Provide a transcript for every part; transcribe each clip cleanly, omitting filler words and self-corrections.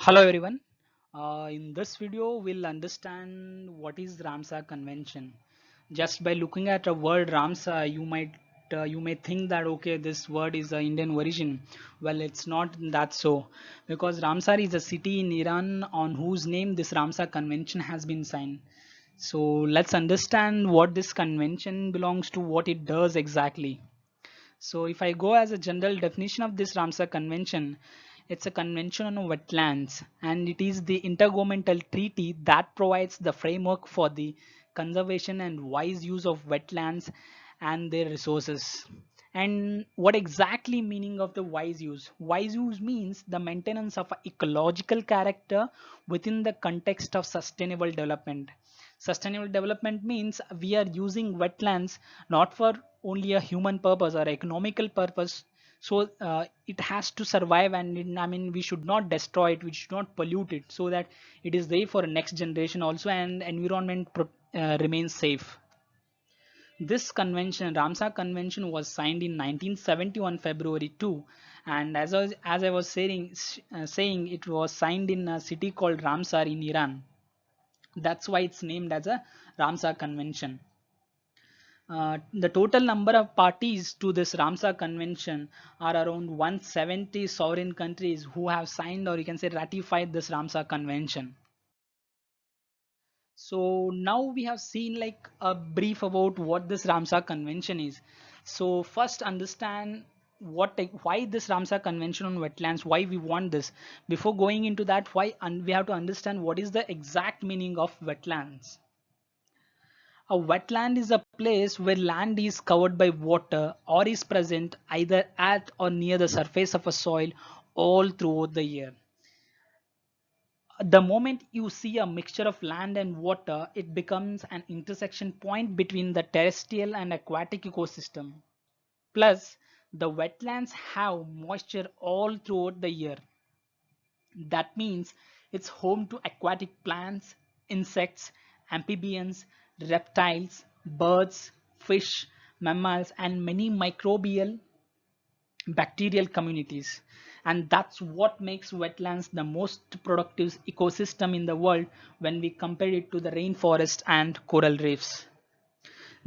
Hello everyone. In this video, we'll understand what is Ramsar Convention. Just by looking at a word Ramsar, you may think that okay, this word is a Indian origin. Well, it's not that so, because Ramsar is a city in Iran on whose name this Ramsar Convention has been signed. So let's understand what this convention belongs to, what it does exactly. So if I go as a general definition of this Ramsar Convention, it's a convention on wetlands and it is the intergovernmental treaty that provides the framework for the conservation and wise use of wetlands and their resources. And what exactly meaning of the wise use? Wise use means the maintenance of ecological character within the context of sustainable development. Sustainable development means we are using wetlands not for only a human purpose or economical purpose. So it has to survive, and I mean we should not destroy it, we should not pollute it, so that it is there for next generation also and environment remains safe. This convention, Ramsar Convention, was signed in 1971 February 2, and as I was saying, it was signed in a city called Ramsar in Iran. That's why it's named as a Ramsar Convention. The total number of parties to this Ramsar Convention are around 170 sovereign countries who have signed, or you can say ratified, this Ramsar Convention. So now we have seen like a brief about what this Ramsar Convention is. So first understand why this Ramsar Convention on wetlands, why we want this. Before going into that, we have to understand what is the exact meaning of wetlands. A wetland is a place where land is covered by water or is present either at or near the surface of a soil all throughout the year. The moment you see a mixture of land and water, it becomes an intersection point between the terrestrial and aquatic ecosystem. Plus, the wetlands have moisture all throughout the year. That means it's home to aquatic plants, insects, amphibians, reptiles, birds, fish, mammals, and many microbial bacterial communities. And that's what makes wetlands the most productive ecosystem in the world when we compare it to the rainforest and coral reefs.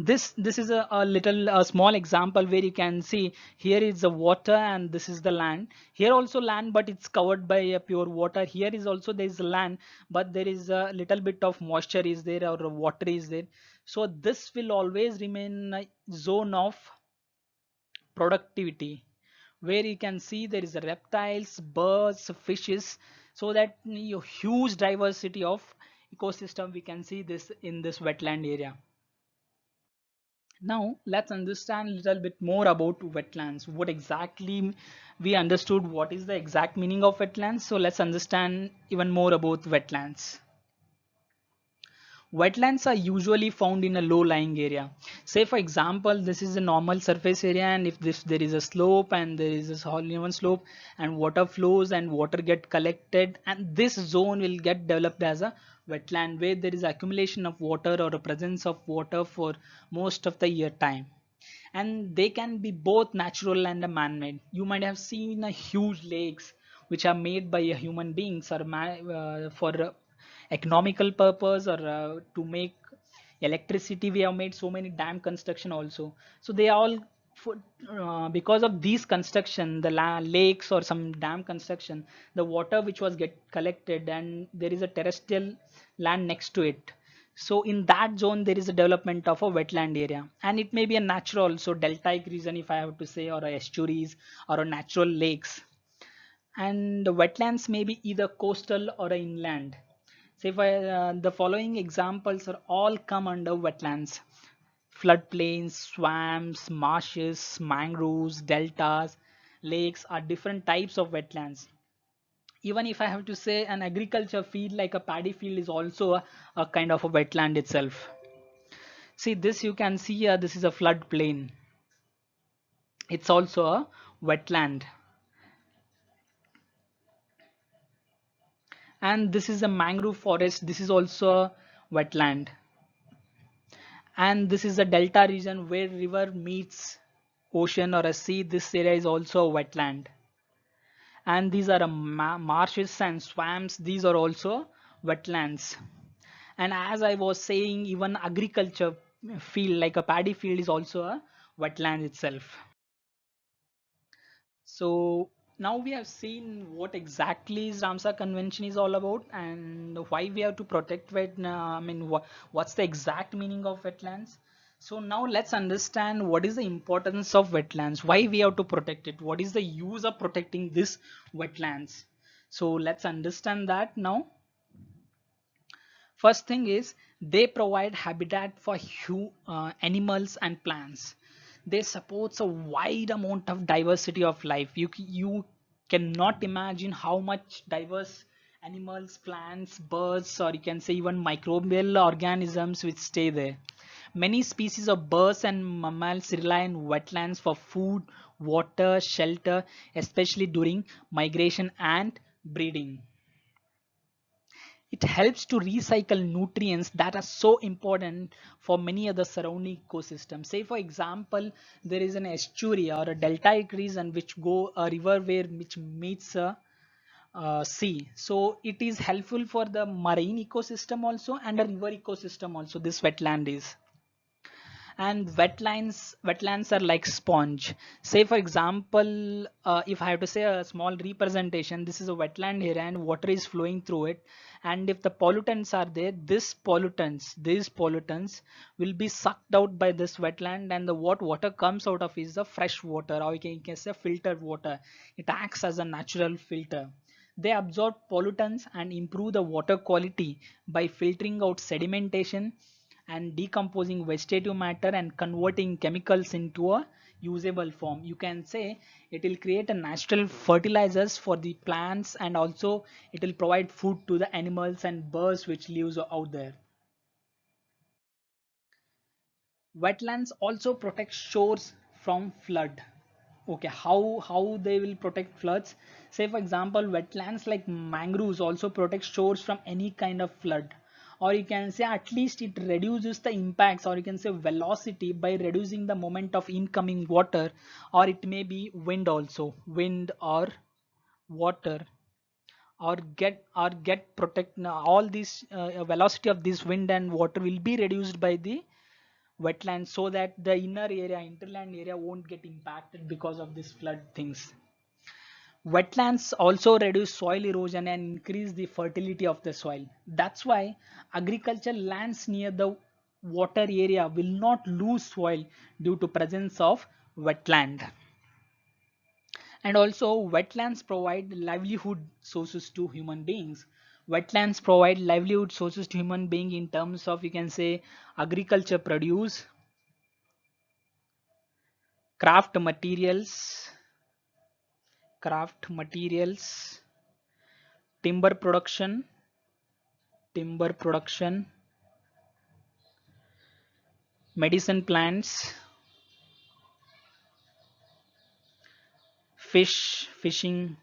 This is a small example where you can see here is the water and this is the land. Here also land, but it's covered by a pure water. Here is also there is land, but there is a little bit of moisture is there or water is there. So this will always remain a zone of productivity where you can see there is reptiles, birds, fishes, so that huge diversity of ecosystem we can see this in this wetland area. Now let's understand a little bit more about wetlands. What exactly we understood, what is the exact meaning of wetlands. So let's understand even more about wetlands. Wetlands are usually found in a low-lying area. Say for example, this is a normal surface area, and if there is a slope and there is a uneven slope and water flows and water get collected, and this zone will get developed as a wetland where there is accumulation of water or a presence of water for most of the year time. And they can be both natural and man-made. You might have seen a huge lakes which are made by a human beings or for economical purpose or to make electricity. We have made so many dam construction also, so they are all for, because of these construction, the lakes or some dam construction, the water which was get collected and there is a terrestrial land next to it. So in that zone there is a development of a wetland area, and it may be a natural, so deltaic region if I have to say, or a estuaries or a natural lakes. And the wetlands may be either coastal or inland. Say if the following examples are all come under wetlands: floodplains, swamps, marshes, mangroves, deltas, lakes are different types of wetlands. Even if I have to say, an agriculture field like a paddy field is also a kind of a wetland itself. See this, you can see this is a floodplain. It's also a wetland. And this is a mangrove forest. This is also a wetland. And this is a delta region where river meets ocean or a sea. This area is also a wetland. and these are marshes and swamps. These are also wetlands. And as I was saying, even agriculture field like a paddy field is also a wetland itself. So now we have seen what exactly is Ramsar Convention is all about and why we have to protect what's the exact meaning of wetlands. So now let's understand what is the importance of wetlands, why we have to protect it, what is the use of protecting this wetlands. So let's understand that now. First thing is they provide habitat for animals and plants. They supports a wide amount of diversity of life. You cannot imagine how much diverse animals, plants, birds, or you can say even microbial organisms which stay there. Many species of birds and mammals rely on wetlands for food, water, shelter, especially during migration and breeding. It helps to recycle nutrients that are so important for many other surrounding ecosystems. Say for example, there is an estuary or a deltaic region which go a river where which meets a sea. So it is helpful for the marine ecosystem also and a river ecosystem also. This wetland is. And wetlands are like sponge. Say for example, if I have to say a small representation, this is a wetland here and water is flowing through it, and if the pollutants are there, these pollutants will be sucked out by this wetland, and the what water comes out of is the fresh water, or you can say filtered water. It acts as a natural filter. They absorb pollutants and improve the water quality by filtering out sedimentation and decomposing vegetative matter and converting chemicals into a usable form. You can say it will create a natural fertilizers for the plants, and also it will provide food to the animals and birds which lives out there. Wetlands also protect shores from flood. Okay, how they will protect floods? Say for example, wetlands like mangroves also protect shores from any kind of flood, or you can say at least it reduces the impacts, or you can say velocity by reducing the moment of incoming water, or it may be wind also, wind or water, or get protect all these velocity of this wind and water will be reduced by the wetlands, so that the hinterland area won't get impacted because of this flood things. Wetlands also reduce soil erosion and increase the fertility of the soil. That's why agriculture lands near the water area will not lose soil due to presence of wetland. And also wetlands provide livelihood sources to human beings. Wetlands provide livelihood sources to human being in terms of, you can say, agriculture produce, craft materials, craft materials, timber production, timber production, medicine plants, fishing,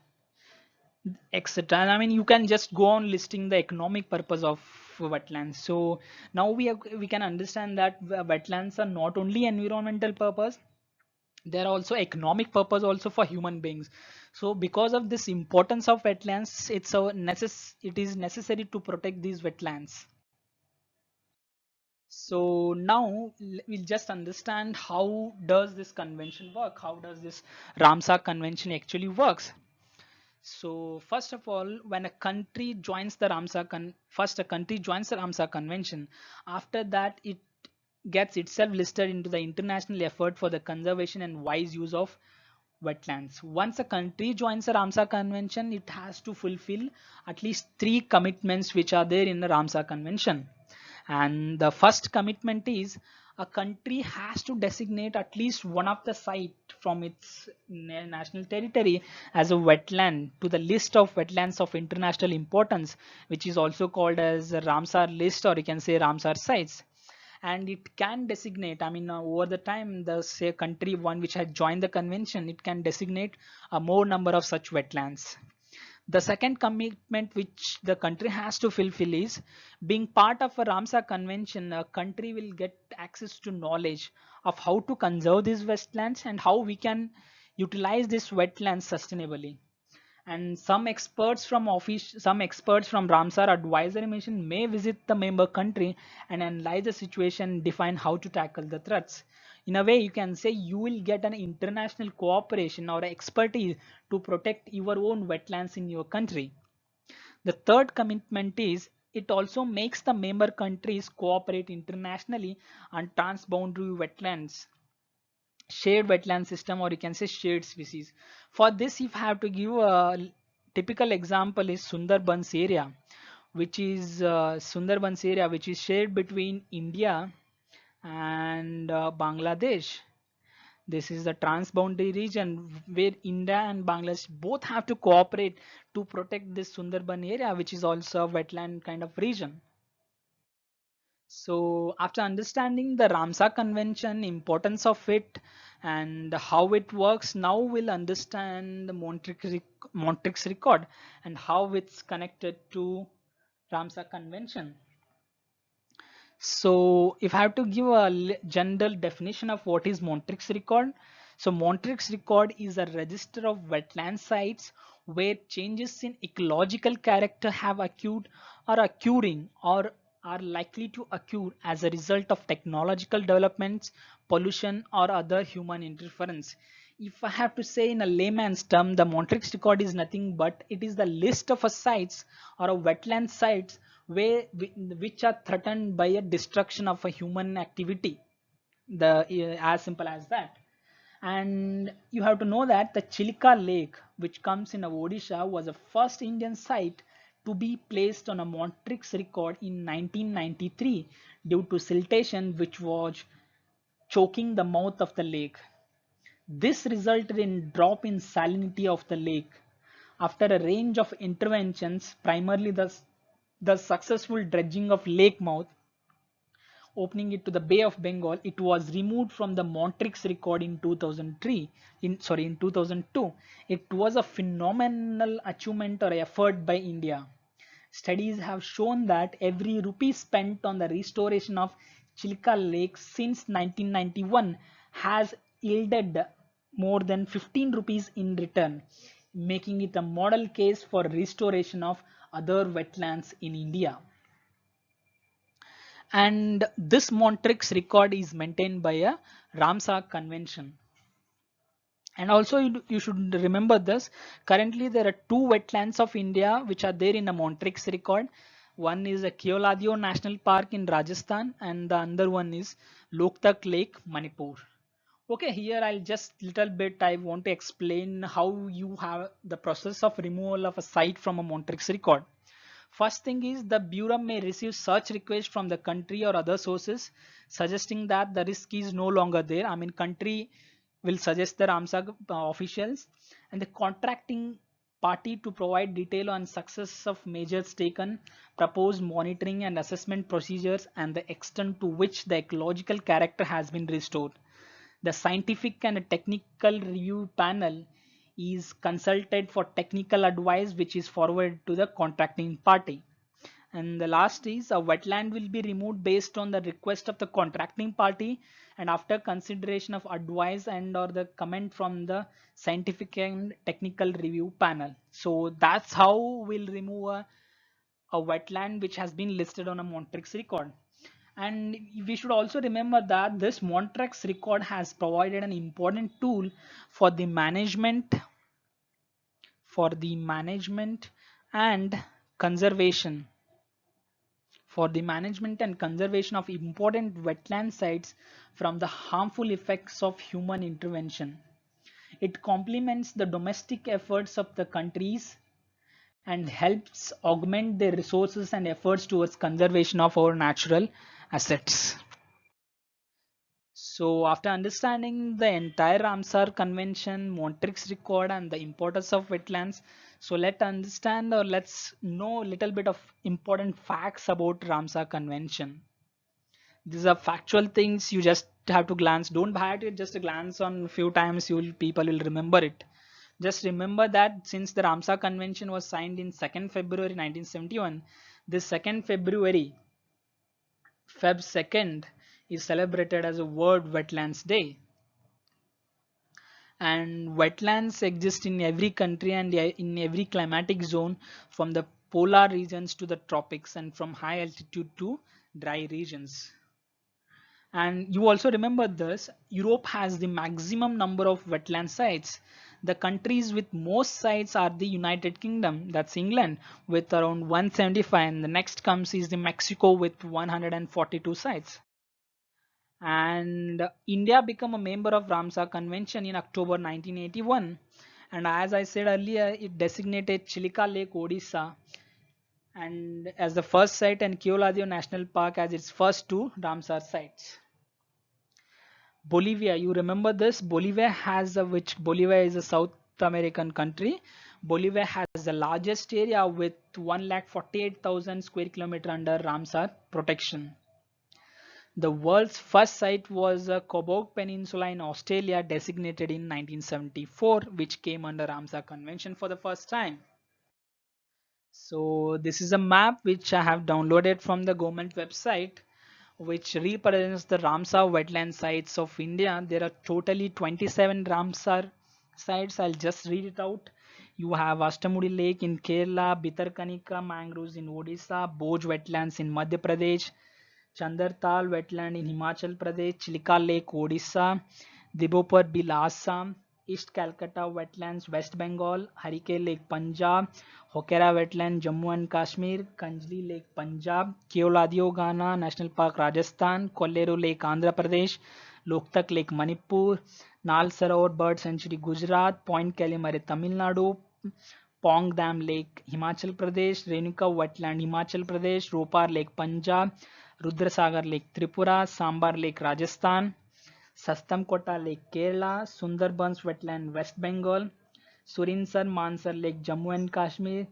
etc. I mean, you can just go on listing the economic purpose of wetlands. So now we can understand that wetlands are not only environmental purpose, they are also economic purpose also for human beings. So because of this importance of wetlands, it is necessary to protect these wetlands. So now we'll just understand how does this convention work, how does this Ramsar Convention actually works. So first of all, when a country joins the first a country joins the Ramsar Convention. After that, it gets itself listed into the international effort for the conservation and wise use of wetlands. Once a country joins the Ramsar Convention, it has to fulfill at least 3 commitments which are there in the Ramsar Convention. And the first commitment is a country has to designate at least one of the site from its national territory as a wetland to the list of wetlands of international importance, which is also called as a Ramsar list, or you can say Ramsar sites. And it can designate, over the time, the say country one which has joined the convention, it can designate a more number of such wetlands. The second commitment which the country has to fulfill is being part of a Ramsar Convention. A country will get access to knowledge of how to conserve these wetlands and how we can utilize these wetlands sustainably. And some experts from Ramsar advisory mission may visit the member country and analyze the situation, define how to tackle the threats. In a way, you can say you will get an international cooperation or expertise to protect your own wetlands in your country. The third commitment is it also makes the member countries cooperate internationally on transboundary wetlands, shared wetland system, or you can say shared species. For this, if I have to give a typical example is Sundarbans area, which is shared between India and Bangladesh. This is the transboundary region where India and Bangladesh both have to cooperate to protect this Sundarban area, which is also a wetland kind of region. So after understanding the Ramsar Convention, importance of it and how it works, now we'll understand the Montreux record and how it's connected to Ramsar Convention. So if I have to give a general definition of what is Montreux record, so Montreux record is a register of wetland sites where changes in ecological character have occurred or occurring or are likely to occur as a result of technological developments, pollution or other human interference. If I have to say in a layman's term, the Montreux record is nothing but it is the list of a sites or a wetland sites which are threatened by a destruction of a human activity. As simple as that. And you have to know that the Chilka Lake, which comes in Odisha, was the first Indian site to be placed on a Montreux record in 1993 due to siltation, which was choking the mouth of the lake. This resulted in drop in salinity of the lake. After a range of interventions, primarily the successful dredging of lake mouth, opening it to the Bay of Bengal, it was removed from the Montreux record in 2003. In 2002, it was a phenomenal achievement or effort by India. Studies have shown that every rupee spent on the restoration of Chilka Lake since 1991 has yielded more than 15 rupees in return, making it a model case for restoration of other wetlands in India. And this Montreux record is maintained by a Ramsar Convention. And also you should remember this. Currently there are two wetlands of India which are there in the Montreux record. One is a Keoladio National Park in Rajasthan and the other one is Loktak Lake, Manipur. Okay, here I'll just little bit I want to explain how you have the process of removal of a site from a Montreux record. First thing is the Bureau may receive such request from the country or other sources suggesting that the risk is no longer there. I mean, country will suggest the Ramsar officials and the contracting party to provide detail on success of measures taken, proposed monitoring and assessment procedures, and the extent to which the ecological character has been restored. The scientific and technical review panel is consulted for technical advice which is forwarded to the contracting party. And the last is a wetland will be removed based on the request of the contracting party and after consideration of advice and or the comment from the scientific and technical review panel. So that's how we'll remove a wetland which has been listed on a Montreux record. And we should also remember that this Montreux record has provided an important tool for the management and conservation of important wetland sites from the harmful effects of human intervention. It complements the domestic efforts of the countries and helps augment their resources and efforts towards conservation of our natural assets. So after understanding the entire Ramsar Convention, Montreux record and the importance of wetlands, so let's know a little bit of important facts about Ramsar Convention. These are factual things you just have to glance. Don't buy it, just a glance on a few times people will remember it. Just remember that since the Ramsar Convention was signed in 2nd February 1971, this 2nd February, Feb 2nd, is celebrated as a World Wetlands Day. And wetlands exist in every country and in every climatic zone, from the polar regions to the tropics and from high altitude to dry regions. And you also remember this, Europe has the maximum number of wetland sites. The countries with most sites are the United Kingdom, that's England, with around 175, and the next comes is the Mexico with 142 sites. And India became a member of Ramsar Convention in October 1981. And as I said earlier, it designated Chilika Lake, Odisha, and as the first site, and Keoladeo National Park as its first two Ramsar sites. Bolivia, you remember this? Bolivia is a South American country. Bolivia has the largest area with 1,48,000 square kilometer under Ramsar protection. The world's first site was a Cobourg Peninsula in Australia, designated in 1974, which came under Ramsar Convention for the first time. So this is a map which I have downloaded from the government website, which represents the Ramsar wetland sites of India. There are totally 27 Ramsar sites. I'll just read it out. You have Ashtamudi Lake in Kerala, Bhitarkanika mangroves in Odisha, Boj wetlands in Madhya Pradesh, Chandartal wetland in Himachal Pradesh, Chilika Lake Odisha, Dibopar Bill Assam, East Calcutta wetlands West Bengal, Harike Lake Punjab, Hokera wetland Jammu and Kashmir, Kanjli Lake Punjab, Keoladeo Ghana National Park Rajasthan, Kolleru Lake Andhra Pradesh, Loktak Lake Manipur, Nal Sarovar Bird Sanctuary Gujarat, Point Kalimare Tamil Nadu, Pong Dam Lake Himachal Pradesh, Renuka wetland Himachal Pradesh, Ropar Lake Punjab, Rudrasagar Lake Tripura, Sambar Lake Rajasthan, Sastamkota Lake Kerala, Sundarbans wetland West Bengal, Surinsar Mansar Lake Jammu and Kashmir,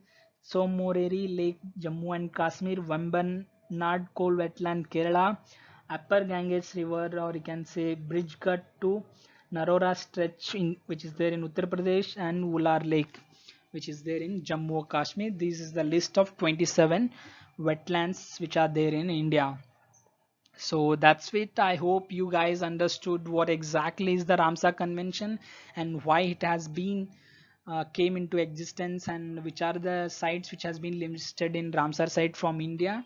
Somoreri Lake Jammu and Kashmir, Vembanad Coal wetland Kerala, Upper Ganges River, or you can say bridge cut to Narora stretch which is there in Uttar Pradesh, and Ular Lake which is there in Jammu and Kashmir. This is the list of 27 wetlands which are there in India. So that's it. I hope you guys understood what exactly is the Ramsar Convention and why it has been came into existence, and which are the sites which has been listed in Ramsar site from India.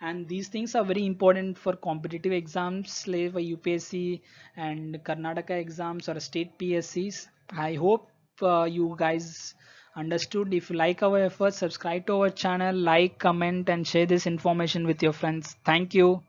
And these things are very important for competitive exams like for UPSC and Karnataka exams or state PSCs. I hope you guys understood. If you like our efforts, subscribe to our channel, like, comment and share this information with your friends. Thank you.